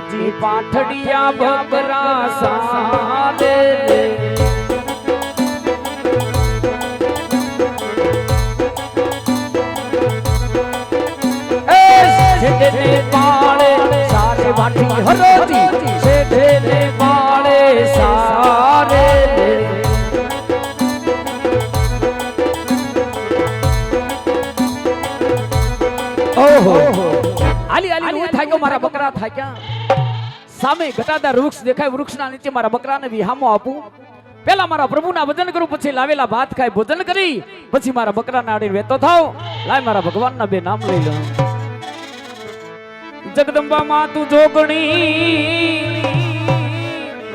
એજી પાઠડિયા બકરા સાદે શેઠને પાળે સારે વાઠી હરોજી શેઠને પાળે સારે ઓહો આલી આલી હું થાક્યો મારા બકરા થાક્યા સામે ઘટાદાર વૃક્ષ દેખાય વૃક્ષના નીચે મારા બકરાને વિહામો આપું પેલા મારા પ્રભુના ભજન કરું પછી લાવેલા ભાત ખાય ભોજન કરી પછી મારા બકરાના આડીને વેતો થાવ લાય મારા ભગવાનના બે નામ લઈ લઉં જગદંબા માં તું જોગણી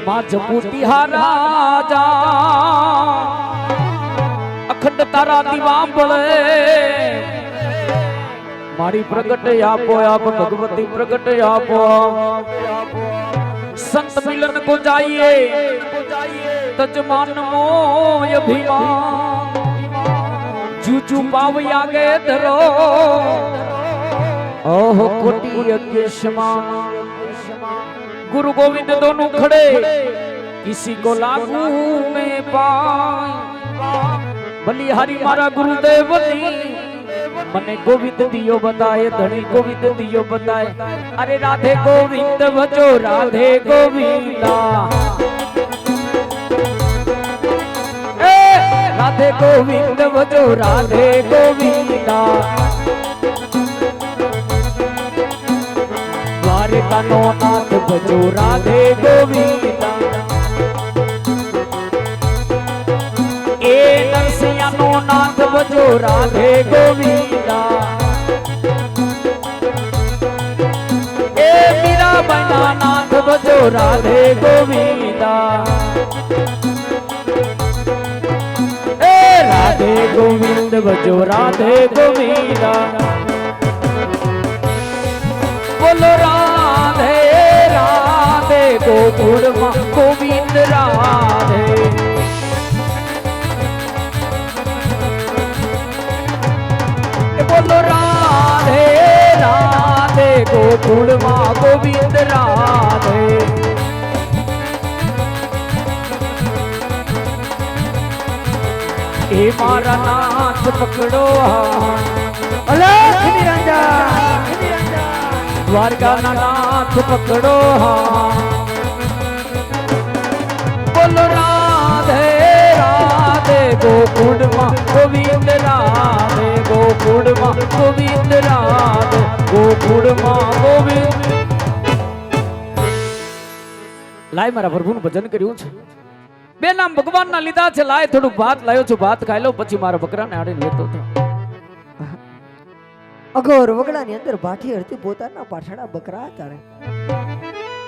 માં જપુટી હારાજા અખંડ તારા દીવા બળે મારી પ્રગટ આપો આપ ભગવતી પ્રગટ આપો સંત મિલન को जाइए तजमान मोय अभिमान जूचू पाव आगे धरो ओह कोटि अज्ञेशमान गुरु गोविंद दोनों खड़े किसी को लागू में पाए बलिहारी मारा गुरुदेव मने गोविंद दियो बताए धनी गोविंद दियो बताए अरे राधे गोविंद भजो राधे गोविंदा राधे गोविंद भजो राधे गोविंदा द्वारिका नो नाथ भजो राधे गोविंदा ए नरसिंह नो नाथ भजो राधे गोविंदा ए मीरा बना नाथ भजो राधे गोविंदा ए राधे गोविंद भजो राधे गोविंदा बोलो राधे राधे गोकुल मां गोविंद राधे बोलो राधे राधे गोकुल मां गोविंद राधे ए मारा नाथ पकड़ो अलख निरंजन द्वारका ना नाथ पकड़ो बोलो राधे राधे गोकुल मां गोविंद राधे गोकुल मां गोविंद राधे गोकुल मां गोविंद लाय मारा प्रभुનું ભજન કર્યું છે બે નામ ભગવાનના લીધા છે લાય થોડું ભાત લાયો છું ભાત ખાઈ લો પછી મારા બકરાને આડીને લેતો હતો અઘોર વગડાની અંદર ભાઠી હરતી પોતાના પાછડા બકરા ચારે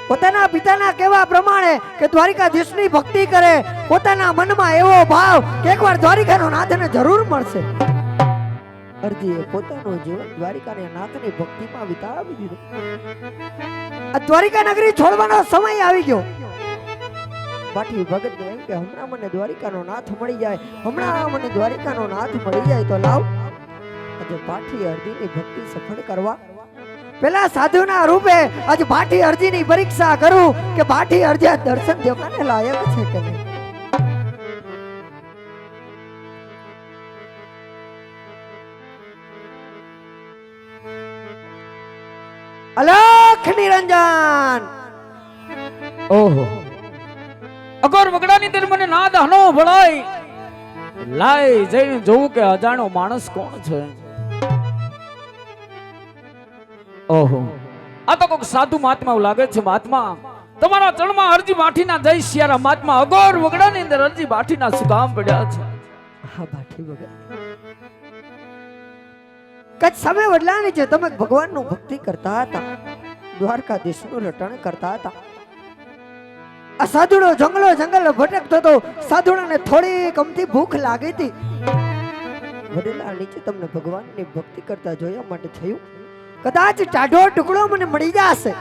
પોતાના પિતાના કહેવા પ્રમાણે કે દ્વારિકાધીશની ભક્તિ કરે પોતાના મનમાં એવો ભાવ કે એકવાર દ્વારિકાનો નાથને જરૂર મળશે અરજીએ પોતાનું જીવન દ્વારિકાના નાથની ભક્તિમાં વિતાવી દીધું આ દ્વારિકા નગરી છોડવાનો સમય આવી ગયો ભાઠી ભગત એમ કે હમણાં મને દ્વારિકાનો નાથ મળી જાય હમણાં મને દ્વારિકાનો નાથ મળી જાય તો લાવ આજે ભાઠી હરજીની ભક્તિ સફળ કરવા પેલા સાધુના રૂપે આજ ભાઠી હરજીની પરીક્ષા કરું કે ભાઠી હરજી દર્શન દેવાને લાયક છે કે નહીં અલખ નિરંજન ઓહો અગર વગડાની અંદર મને નાદ હનો ભળાય લાય જઈને જોઉં કે અજાણો માણસ કોણ છે ઓહો આ તો કોઈક સાધુ મહાત્મા એવું લાગે છે મહાત્મા તમારા ચરણમાં અરજી બાઠીના જય સિયારા મહાત્મા અગર વગડાની અંદર અરજી બાઠીના સુકામ પડ્યા છે હા ભાઠી વગર કચ્છ સામે વડલાની છે તમે ભગવાનનું ભક્તિ કરતા હતા દ્વારકાધીશનું રટણ કરતા હતા આ સાધુડો જંગલો જંગલ ભટકતો હતો સાધુડાને થોડી કમથી ભૂખ લાગી હતી વડલા નીચે તમને ભગવાનની ભક્તિ કરતા જોયા માટે થયું કદાચ ટાઢો ટુકડો મને મળી જશે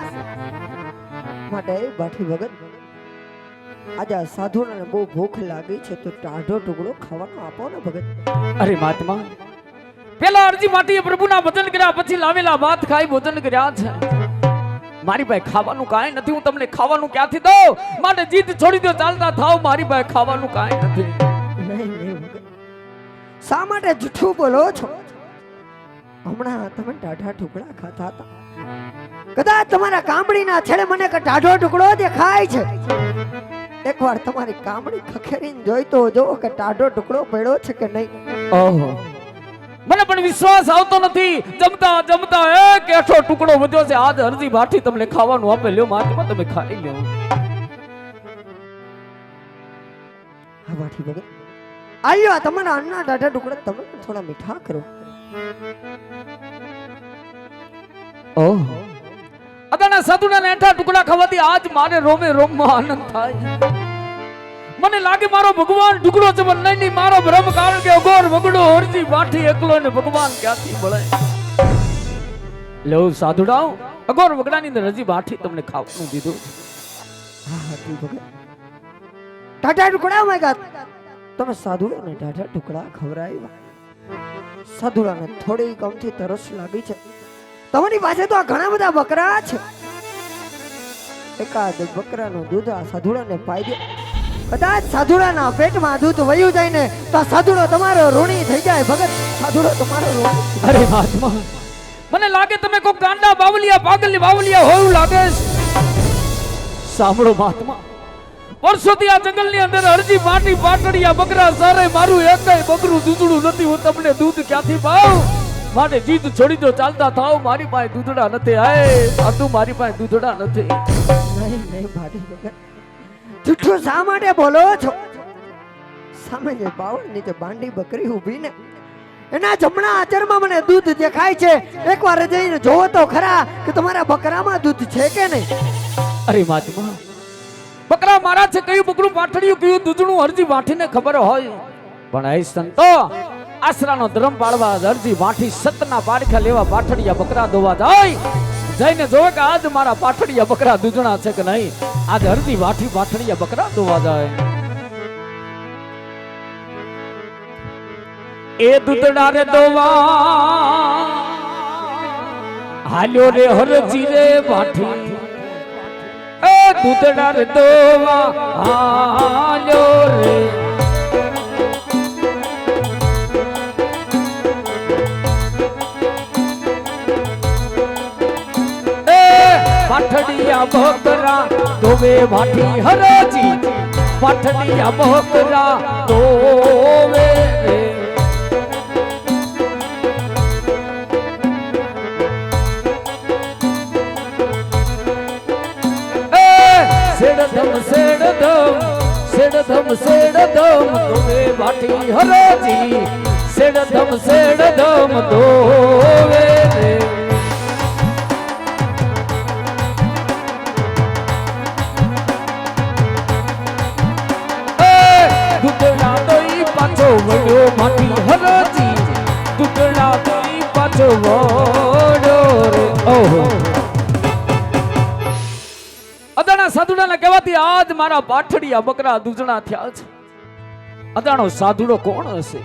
માટે ભાઠી ભગત આજે સાધુડાને બહુ ભૂખ લાગી છે તો ટાઢો ટુકડો ખાવાનો આપો ને ભગત અરે મહાત્મા પેલા અરજી માટે પ્રભુના ભજન કર્યા પછી લાવેલા ભાત ખાઈ ભોજન કર્યા છે મારી પાસે ખાવાનું કાંઈ નથી, હું તમને ખાવાનું ક્યાંથી દઉં? માટે જીદ છોડી દો, ચાલતા થાવ, મારી પાસે ખાવાનું કાંઈ નથી. નહીં નહીં ભગત, શા માટે જૂઠું બોલો છો? હમણાં તમે ટાઢા ટુકડા ખાતા હતા, કદાચ તમારા કામડીના છેડે મને કે ટાઢો ટુકડો દેખાય છે. એકવાર તમારી કામડી ખખેરીને જોઈ તો જો કે ટાઢો ટુકડો પડ્યો છે કે નહીં. ઓહો, મને પણ વિશ્વાસ આવતો નથી. જમતા જમતા એક એઠો ટુકડો વધ્યો છે. આજ હરજી ભાઠી તમને ખાવાનું આપે, લ્યો માથમાં તમે ખાઈ લ્યો. હા ભાઠી ભગત, આયો આ તમારા અન્ના ટાઢા ટુકડા તમે પણ થોડા મીઠા કરો. ઓહો, અદાના સાધુના એઠા ટુકડા ખાવાથી આજ મારે રોમે રોમમાં આનંદ થાય. મને લાગે મારો ભગવાન ટુકડો છે, પણ નહીં, મારો ભ્રમ, કારણ કે અઘોર વગડો હરજી ભાઠી એકલો ને ભગવાન ક્યાંથી મળે. લો સાધુડાઓ, અઘોર વગડાની અંદર હરજી ભાઠી તમને ખાવાનું દીધું. હા ભાઠી ભગત, ટાઢા ટુકડા માંગ્યા, તમે સાધુડાને ટાઢા ટુકડા ખવડાવ્યા. સાધુડાને થોડી કમથી તરસ લાગી છે. તમારી પાસે તો આ ઘણા બધા બકરા છે, એકાદ બકરાનું દૂધ આ સાધુડાને પાઈ દો. કદાચ સાધુડાના પેટમાં દૂધ વયું જાય ને તો આ સાધુડો તમારો ઋણી થઈ જાય. ભગત, સાધુડો તમારો ઋણી. અરે મહાત્મા, મને લાગે તમે કોઈ ગાંડા બાવલિયા, પાગલની બાવલિયા હોવું લાગે છે. સાંભળો મહાત્મા, વર્ષોથી આ જંગલની અંદર હરજી માટી પાટડિયા બકરા સારે મારું એકય બકરું દૂધડું નથી. હું તમને દૂધ ક્યાંથી પાઉં? માટે જીદ છોડી દો, ચાલતા થાવ, મારી પાસે દૂધડા નથી. હાય સાધુ, મારી પાસે દૂધડા નથી. નહીં નહીં ભાટી ભગત, જૂઠું શા માટે બોલો છો? સામે જે બાવળ નીચે બાંડી બકરી ઊભી ને એના જમણા આચરમાં મને દૂધ દેખાય છે. એકવાર જઈને જોવો તો ખરા કે તમારા બકરામાં દૂધ છે કે નહીં. અરે મહાત્મા, બકરા મારા છે, કયું બકરું પાટડિયું, કયું દૂધડું હરજી વાઠીને ખબર હોય. પણ એ સંતો આશરાનો ધર્મ પાળવા હરજી વાઠી સતના પારખા લેવા પાટડિયા બકરા દોવા જાય. જઈને જોવે કે આજ મારા પાટડિયા બકરા દૂધણા છે કે નહીં. આજ હરજી વાઠી પાટડિયા બકરા દોવા જાય. એ દૂધડા રે દોવા હાલ્યો રે હરજી રે વાઠી. એ દૂધડા રે દોવા હાલ્યો રે. પાઠડિયા બકરા દોવે ભાઠી હરજી, પાઠડિયા બકરા દોવે રે. સેડધમ સેડધમ સેડધમ સેડધમ દોવે ભાઠી હરજી, સેડધમ સેડધમ દોવે રે. દૂધડા દોઈ પાછો વડ્યો ભાઠી હરજી, દૂધડા દોઈ પાછો વડ્યો રે. ઓહો, અદાણા સાધુડાના કહેવાથી આજ મારા પાઠડિયા બકરા દૂધણા થયા છે. અદાણો સાધુડો કોણ હશે?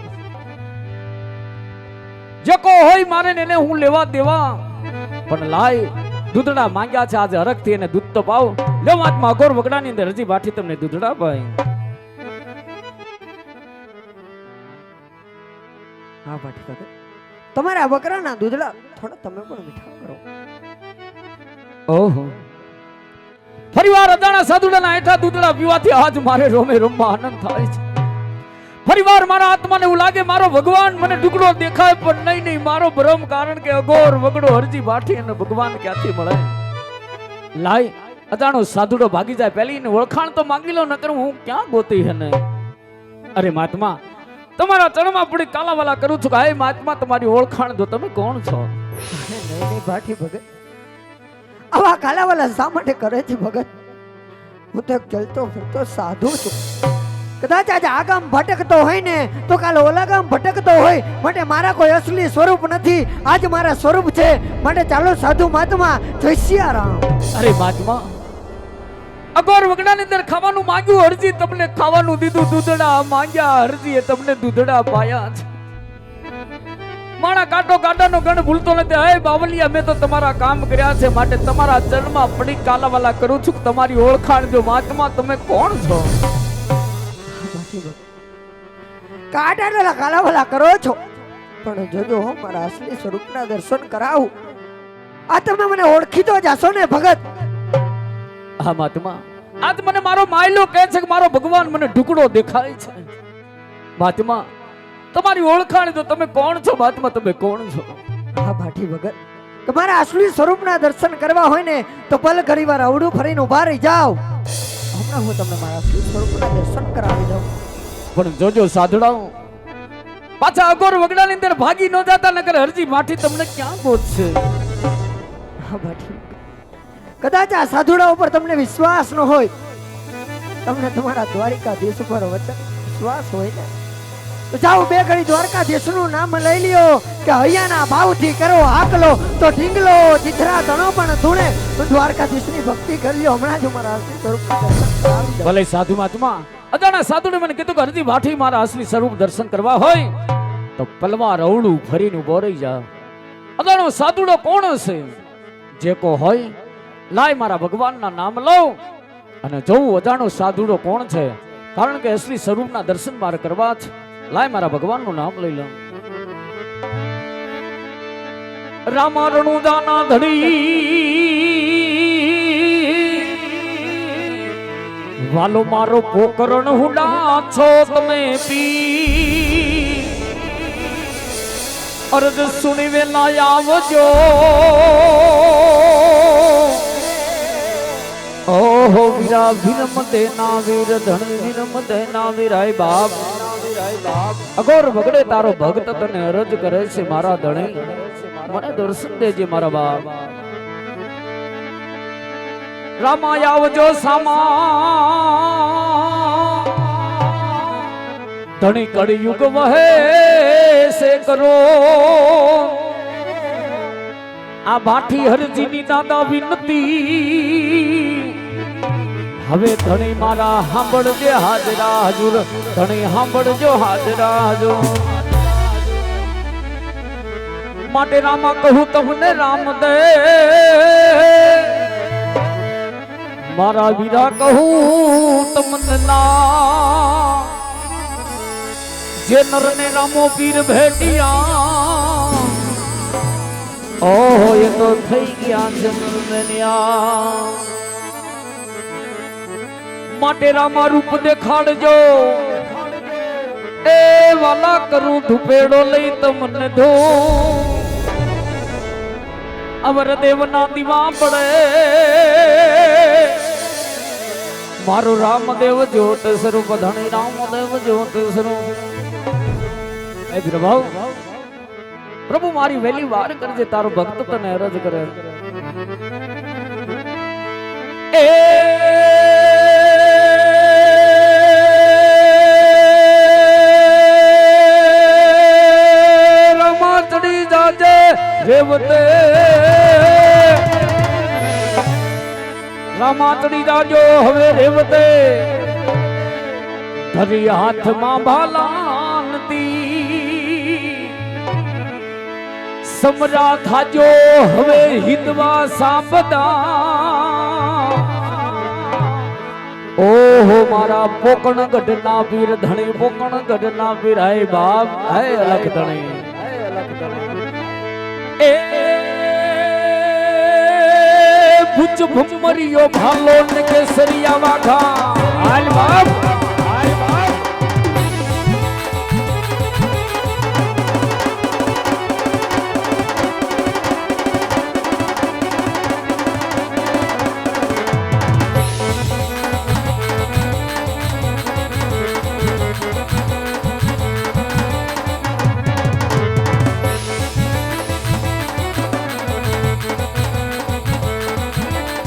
જે કો હોય મારે ને એને હું લેવા દેવા, પણ લાય દૂધડા માંગ્યા છે, આજે હરખથી એને દૂધ તો પાવ. લો મહાત્મા, અઘોર વગડાની અંદર હરજી ભાઠી તમને દૂધડા પાય. હા ભાઠી ભગત, તમારા બકરાના દૂધડા થોડા તમે પણ મીઠા કરો. ઓહો, ફરીવાર અદાણા સાધુડાના હેઠા દૂધડા પીવાથી આજ મારે રોમે રોમમાં આનંદ થાય છે. ફરીવાર મારા આત્માને એવું લાગે મારો ભગવાન મને ટુકડો દેખાય, પણ નહીં નહીં, મારો ભ્રમ, કારણ કે અઘોર વગડો હરજી ભાઠી અને ભગવાન ક્યાંથી મળે. લાય અદાણો સાધુડો ભાગી જાય, પેલી એને ઓળખાણ તો માંગી લો, નકર હું ક્યાં ગોતી હે ને. અરે મહાત્મા, તમારા ચરણમાં પડી કાલાવાલા કરું છું કે હે મહાત્મા, તમારી ઓળખાણ દો, તમે કોણ છો? નહીં નહીં ભાઠી ભગત, આવા કાલાવાલા શા માટે કરે છે ભગત? હું તો ચલતો ફરતો સાધુ છું. કદાચ આજે આ ગામ ભટકતો હોય ને તો કાલે ઓલા ગામ ભટકતો હોય. માટે મારા કોઈ અસલી સ્વરૂપ નથી, આજ મારા સ્વરૂપ છે. માટે ચાલો સાધુ મહાત્મા જય સિયારામ. અરે મહાત્મા, અઘોર વગડાની અંદર ખાવાનું માંગ્યું, હરજી તમને ખાવાનું દીધું. દૂધડા માંગ્યા, હરજીએ તમને દૂધડા પાયા છે. મારા કાંટો કાંટાનો ગણ ભૂલતો નથી. હે બાવલિયા, મેં તો તમારા કામ કર્યા છે, માટે તમારા ચરણમાં પડી કાલાવાલા કરું છું કે તમારી ઓળખાણ દો. મહાત્મા, તમે કોણ છો? કાંટાના કાલાવાલા કરો છો, પણ જોજો હો, મારા અસલી સ્વરૂપના દર્શન કરાવું. આ તમે મને ઓળખી તો જાશો ને ભગત? હા મહાત્મા, આજ મને મારો માયલો કહે છે કે મારો ભગવાન મને ઢુકડો દેખાય છે. મહાત્મા, તમારી ઓળખાણ તો તમે કોણ છો? મહાત્મા, તમે કોણ છો? હા ભાટી ભગત, તમારા અસલી સ્વરૂપના દર્શન કરવા હોય ને તો પલ ઘડી વાર અવડું ફરીને ઉભા રહી જાઓ. હમણાં હું તમને મારા અસલી સ્વરૂપના દર્શન કરાવી દઉં. પણ જોજો સાધડાઓ, પાછા અગોર વગડાની અંદર ભાગી ન જાતા, નકર હરજી માઠી તમને ક્યાં ગોતશે? હા ભાટી, કદાચ આ સાધુડા ઉપર તમને વિશ્વાસ ન હોય, તમને તમારા દ્વારિકાધીશ ઉપર વિશ્વાસ હોય ને, તો જાઓ બે ઘડી દ્વારકાધીશનું નામ લઈ લ્યો કે હૈયાના ભાવથી કરો હાકલો તો ઢીંગલો ચિત્રા તણો પણ ધૂણે, તો દ્વારકાધીશની ભક્તિ કરી લ્યો. હમણાં જ મારા અસલી સ્વરૂપના દર્શન કરાવી દઉં. ભલે સાધુ મહાત્મા, અજાણા સાધુને મને કીધું કે હરજી માઠી મારા અસલી સ્વરૂપ દર્શન કરવા હોય તો પલમાં રવડું ફરીને ઉભો રહી જા. અજાણો સાધુડો કોણ હશે? જે કો હોય લાય મારા ભગવાનના નામ લઉં અને જોઉં અજાણો સાધુડો કોણ છે, કારણ કે અસલી સ્વરૂપના દર્શન મારે કરવા છે. લાય મારા ભગવાનનું નામ લઈ લઉં. રામા રણુદાના ધડી વાલો મારો પોકરણ હુડા છો તમે પી, અરજ સુણી વેલા આવજો. ઓહો વીરા વિરમ દેના વીર ધણી વિરમ દેના વીરાય બાપ. અગોર વગડે તારો ભક્ત તને અરજ કરે છે મારા ધણી, મને દર્શન દેજે મારા બાપ. રામા આવજો સામા, ધણી કળિયુગ વહે સે કરો. આ ભાઠી હરજીની દાદા વિનતી, હવે ધણી મારા સાંભળજે હાજરા હજુર, ધણી સાંભળજો હાજરા હજુર. માટે રામા કહું તમને રામ દે, મારા વીરા કહું તમને ના. જે નરને રામો પીર ભેટિયા, ઓહો એ તો થઈ ગયા જન્મ્યા. માટે રામા રૂપ દેખાડજો, એ વાલા કરું ધુપેડો લઈ તમને ધો. અવર દેવના દીવા પડે, મારો રામદેવ જ્યોત સ્વરૂપ ધણી રામદેવ જ્યોત સ્વરૂપ. એ પ્રભુ, પ્રભુ મારી વહેલી વાર કરજે, તારો ભક્ત તને અરજ કરે. એ રમા ચડી જાજે રેવતે, રામા ચડી જાજો હવે રેવતે. ધરી હાથમાં ભાલાનતી, સમરા થાજો હવે હિતવા સાંભળા. ઓહો મારા પોકણ ગઢના વીર ધણી, પોકણ ગઢના વીર હે બાપ, હે અલખ ધણી. એ ભુજ ભમરિયો ભાલો ને કેસરિયા વાઘા, હાલ બાપ.